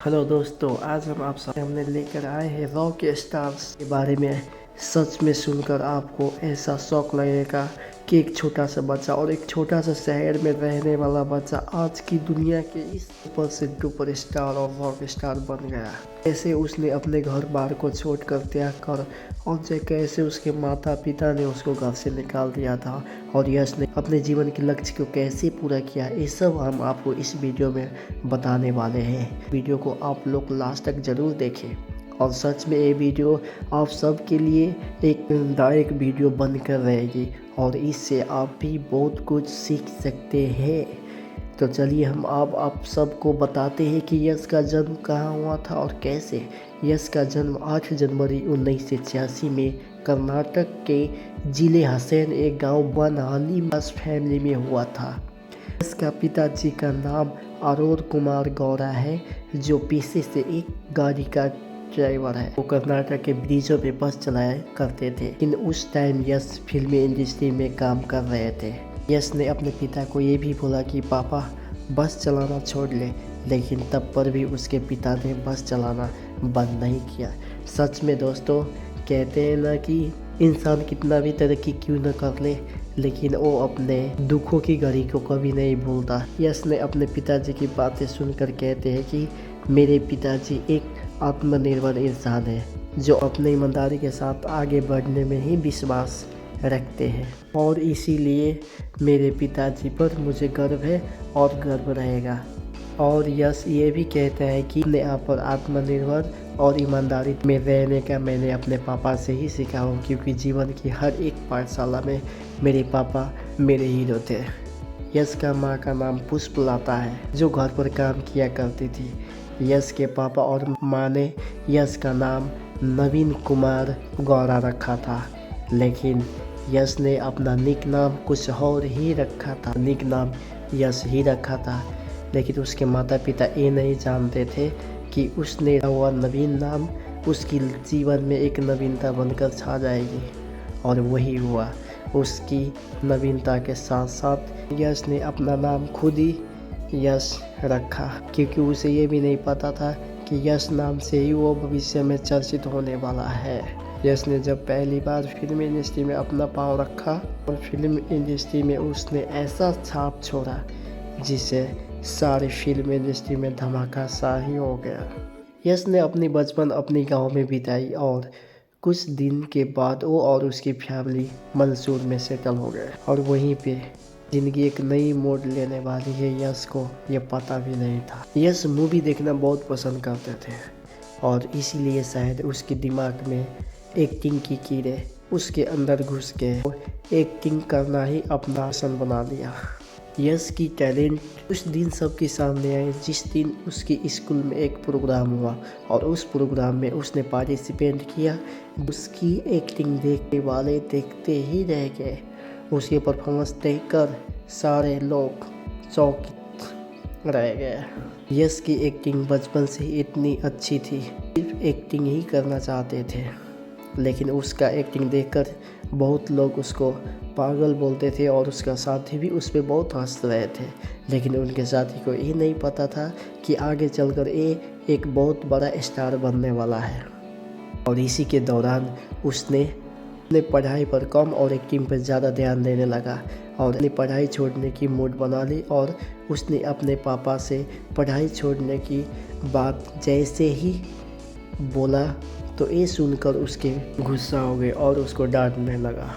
Hello दोस्तों, आज हम आप सामने लेकर आए हैं रॉक स्टार्स के बारे में। सच में सुनकर आपको ऐसा शौक लगेगा कि एक छोटा सा बच्चा और एक छोटा सा शहर में रहने वाला बच्चा आज की दुनिया के इस सुपर स्टार और रॉक स्टार बन गया। कैसे उसने अपने घर बार को छोड़कर त्याग कर और कैसे उसके माता पिता ने उसको घर से निकाल दिया था और यश ने अपने जीवन के लक्ष्य को कैसे पूरा किया, ये सब हम आपको इस वीडियो में बताने वाले हैं। वीडियो को आप लोग लास्ट तक जरूर देखें और सच में ये वीडियो आप सब के लिए एक प्रेरणादायक वीडियो बनकर रहेगी और इससे आप भी बहुत कुछ सीख सकते हैं। तो चलिए हम आप सबको बताते हैं कि यश का जन्म कहाँ हुआ था और कैसे। यश का जन्म 8 जनवरी 1986 में कर्नाटक के जिले हसैन एक गांव बनहाली फैमिली में हुआ था। यश का पिताजी का नाम अरुण कुमार गौड़ा है, जो पेशे से एक गाड़ी का ड्राइवर है। वो कर्नाटक के ब्रिजों पे बस चलाया करते थे, लेकिन उस टाइम यश फिल्मी इंडस्ट्री में काम कर रहे थे। यश ने अपने पिता को ये भी बोला कि पापा बस चलाना छोड़ ले, लेकिन तब पर भी उसके पिता ने बस चलाना बंद नहीं किया। सच में दोस्तों, कहते हैं ना कि इंसान कितना भी तरक्की क्यों न कर ले, लेकिन वो अपने दुखों की घड़ी को कभी नहीं भूलता। यश ने अपने पिताजी की बातें सुनकर कहते हैं कि मेरे पिताजी एक आत्मनिर्भर इंसान है, जो अपनी ईमानदारी के साथ आगे बढ़ने में ही विश्वास रखते हैं और इसीलिए मेरे पिताजी पर मुझे गर्व है और गर्व रहेगा। और यश ये भी कहता है कि अपने आप पर आत्मनिर्भर और ईमानदारी में रहने का मैंने अपने पापा से ही सीखा हूँ, क्योंकि जीवन की हर एक पाठशाला में मेरे पापा मेरे हीरो थे। यश का माँ का नाम पुष्पलता है, जो घर पर काम किया करती थी। यश के पापा और माँ ने यश का नाम नवीन कुमार गौड़ा रखा था, लेकिन यश ने अपना निक नाम कुछ और ही रखा था। निक नाम यश ही रखा था, लेकिन उसके माता पिता ये नहीं जानते थे कि उसने हुआ नवीन नाम उसकी जीवन में एक नवीनता बनकर छा जाएगी, और वही हुआ। उसकी नवीनता के साथ साथ यश ने अपना नाम खुद ही यश रखा, क्योंकि उसे ये भी नहीं पता था कि यश नाम से ही वो भविष्य में चर्चित होने वाला है। यश ने जब पहली बार फिल्म इंडस्ट्री में अपना पाँव रखा और फिल्म इंडस्ट्री में उसने ऐसा छाप छोड़ा जिसे सारी फिल्म इंडस्ट्री में धमाका सा ही हो गया। यश ने अपनी बचपन अपनी गांव में बिताई और कुछ दिन के बाद वो और उसकी फैमिली मंसूर में सेटल हो गए, और वहीं पे जिंदगी एक नई मोड़ लेने वाली है, यश को ये पता भी नहीं था। यश मूवी देखना बहुत पसंद करते थे और इसीलिए शायद उसके दिमाग में एक्टिंग की कीड़े उसके अंदर घुस गए और एक्टिंग करना ही अपना आसन बना लिया। यश की टैलेंट उस दिन सबके सामने आए जिस दिन उसके स्कूल में एक प्रोग्राम हुआ, और उस प्रोग्राम में उसने पार्टिसिपेट किया। उसकी एक्टिंग देखने वाले देखते ही रह गए। उसके परफॉर्मेंस देखकर सारे लोग चौंकित रह गए। यश की एक्टिंग बचपन से इतनी अच्छी थी, सिर्फ एक्टिंग ही करना चाहते थे, लेकिन उसका एक्टिंग देखकर बहुत लोग उसको पागल बोलते थे और उसका साथी भी उस पर बहुत हंस रहे थे। लेकिन उनके साथी को ये नहीं पता था कि आगे चलकर ये एक बहुत बड़ा स्टार बनने वाला है। और इसी के दौरान उसने अपने पढ़ाई पर कम और एक्टिंग पर ज़्यादा ध्यान देने लगा और अपनी पढ़ाई छोड़ने की मूड बना ली। और उसने अपने पापा से पढ़ाई छोड़ने की बात जैसे ही बोला तो ये सुनकर उसके गुस्सा हो गए और उसको डांटने लगा।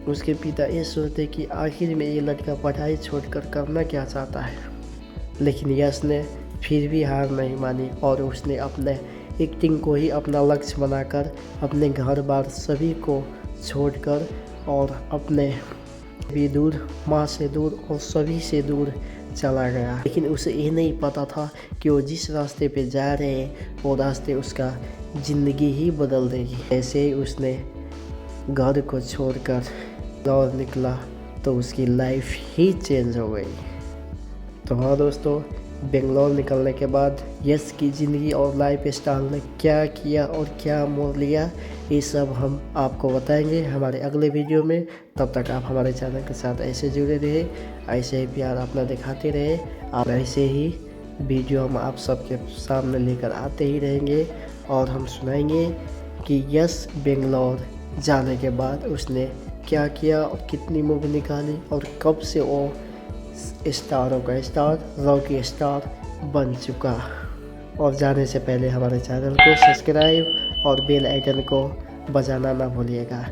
उसके पिता ये सोचते कि आखिर में ये लड़का पढ़ाई छोड़कर करना क्या चाहता है, लेकिन यश ने फिर भी हार नहीं मानी और उसने अपने एक्टिंग को ही अपना लक्ष्य बनाकर अपने घर बार सभी को छोड़कर और अपने भी दूर, माँ से दूर और सभी से दूर चला गया। लेकिन उसे ये नहीं पता था कि वो जिस रास्ते पे जा रहे हैं वो रास्ते उसका ज़िंदगी ही बदल देगी। ऐसे ही उसने घर को छोड़कर दौड़ निकला तो उसकी लाइफ ही चेंज हो गई। तो हाँ दोस्तों, बेंगलोर निकलने के बाद यश की ज़िंदगी और लाइफ स्टाइल ने क्या किया और क्या मोड़ लिया, ये सब हम आपको बताएंगे हमारे अगले वीडियो में। तब तक आप हमारे चैनल के साथ ऐसे जुड़े रहे, ऐसे ही प्यार अपना दिखाते रहे, आप ऐसे ही वीडियो हम आप सबके सामने लेकर आते ही रहेंगे और हम सुनाएंगे कि यस बेंगलोर जाने के बाद उसने क्या किया और कितनी मूवी निकाली और कब से वो स्टारों का स्टार, रॉकी स्टार बन चुका। और जाने से पहले हमारे चैनल को सब्सक्राइब और बेल आइकन को बजाना ना भूलिएगा।